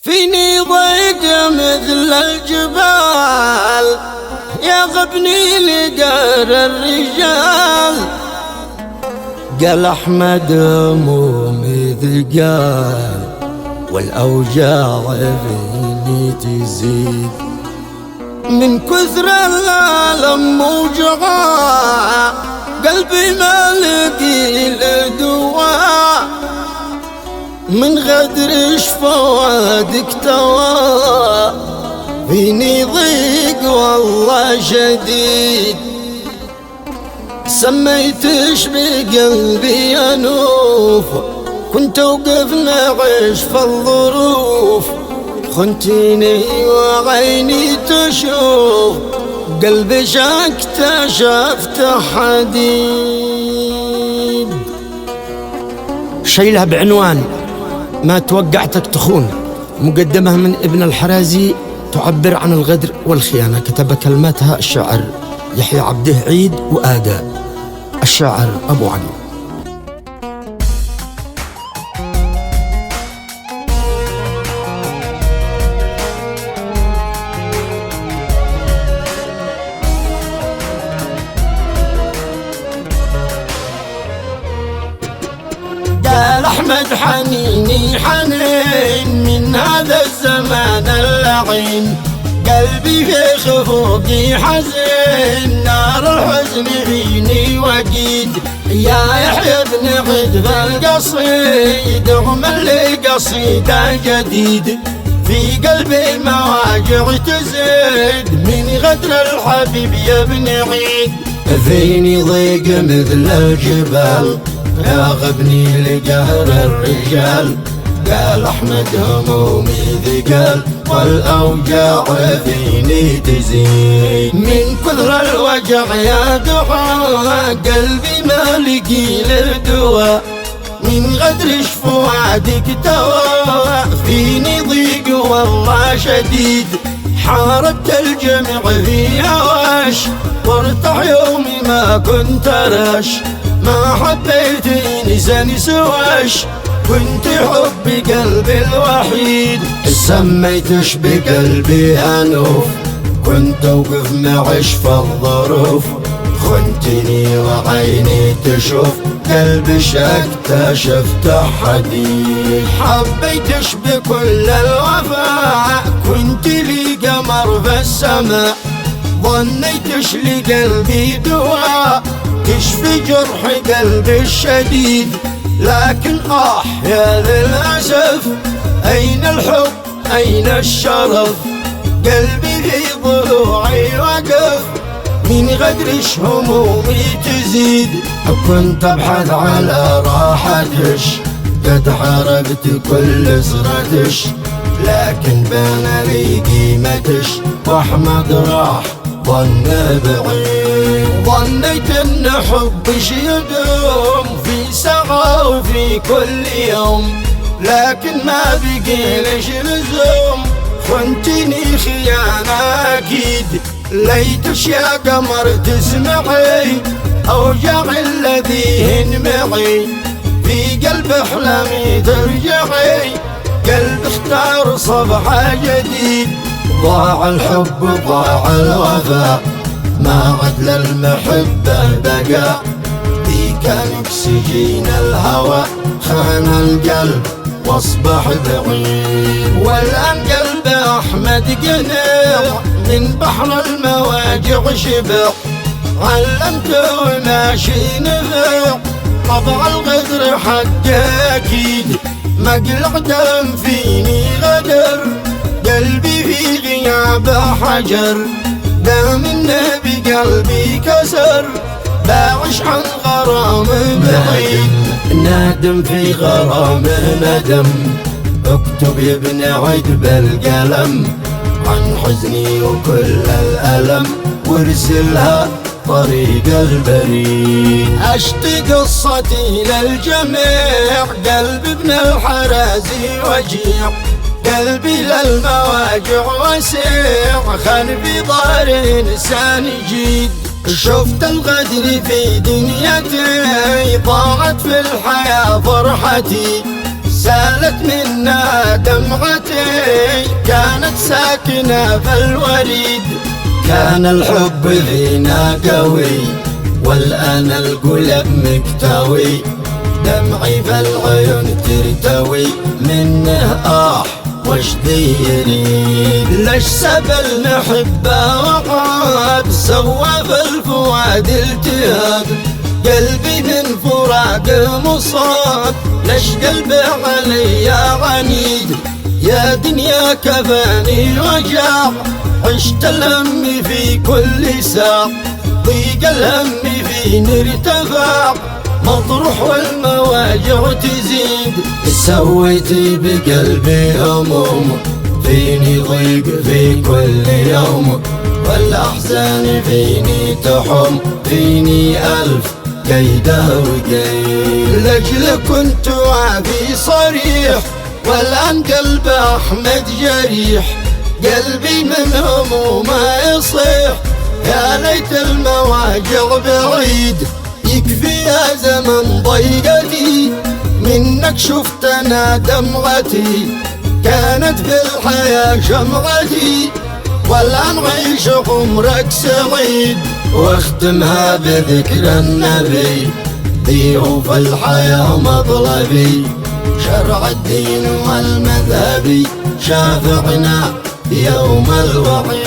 فيني ضيق مثل الجبال يغبني لقار الرجال. قال أحمد همومي ثقال والأوجاع فيني تزيد من كثر الألم وجعاع قلبي ما لقي له دواء من غدر فوادك توا فيني ضيق والله شديد سميتش بقلبي أنوف كنت وقفنا عيش في الظروف خنتيني وعيني تشوف قلبي اكتشفت حديد. شيلها بعنوان ما توقعتك تخون، مقدمة من ابن الحرازي تعبر عن الغدر والخيانة. كتب كلماتها الشاعر يحيى عبده عيد وأداء الشاعر أبو علي. قال أحمد حنيني حنين من هذا الزمان اللعين قلبي في خفوقي حزين نار الحزن فيني وقيد يا يحيى بن عيد بالقصيد رغم اللي قصيده جديد في قلبي مواجع تزيد من غدر الحبيب يا ابن عيد. فيني ضيق مثل الجبال يغبني لقهر الرجال قال أحمد همومي ثقال والأوجاع فيني تزيد من كثر الوجع يا دعاء قلبي ما لقي له دواء من غدر فؤادك توا فيني ضيق والله شديد حاربت الجميع في هواش وارتاح يومي ما كنت راش ما حبيت إنسان سواش كنت حبي قلبي الوحيد سميتش بقلبي أنوف كنت أوقف معش في الظروف خنتني وعيني تشوف قلبي اكتشفت حديد حبيتش بكل الوفاء كنت لي قمر في السماء ظنيتش لقلبي دواء تشفي جرح قلبي الشديد لكن يا للأسف أين الحب أين الشرف قلبي في ضلوعي وقف من غدرش همومي تزيد كنت أبحث على راحتش قد حاربت كل صرتش لكن بان لي قيمتش وأحمد راح ظن بعيد ظنيت ان حبش يدوم في ساعة وفي كل يوم لكن ما بقيلش لزوم خنتني خيانة أكيد ليتش يا قمر تسمعي أوجع الذي هن معي في قلب أحلامي ترجعي قلب اختار صبح جديد ضاع الحب ضاع الوفاء ما عد للمحبة بقى دي كان اكسجين الهوى خان القلب واصبح بعيد والآن قلب أحمد قناع من بحر المواجع شبع علمته وماشي نفع طبع الغدر حق أكيد مقلع دم فيني غدر قلبي في غياب حجر دام النبي قلبي كسر باعش عن غرام بعيد نادم في غرام ندم اكتب يا ابن عيد بالقلم عن حزني وكل الألم وارسلها طريق البريد اشتي قصتي للجميع قلب ابن الحرازي وجيع قلبي للمواجع وسيع خان في ضار إنسان جيد شفت الغدر في دنيتي ضاعت في الحياة فرحتي سالت منا دمعتي كانت ساكنة في الوريد. كان الحب فينا قوي والآن القلب مكتوي، دمعي في العيون ترتوي منه وش ذي يريد. ليش سب المحبة وغاب سوى في الفؤاد التهاب، قلبي من فراق مصاب ليش قلبي علي عنيد. يا دنيا كفاني وجع عشت الهم في كل ساعة، ضيق الهم فيني ارتفع مطروح والمواجع تزيد. سويتي بقلبي هموم فيني ضيق في كل يوم، والأحزان فيني تحم فيني ألف قيده وقيد. لأجل كنت عافي صريح والآن قلب أحمد جريح، قلبي من همومه يصيح يا ليت المواجع بعيد. يكفي يا زمن ضيقتي منك شفت انا دمعتي، كانت في الحياة شمعتي والآن عيش عمرك سعيد. واختمها بذكر النبي ضيوف الحياة مطلبي، شرع الدين والمذهبي شافعنا يوم الوعيد.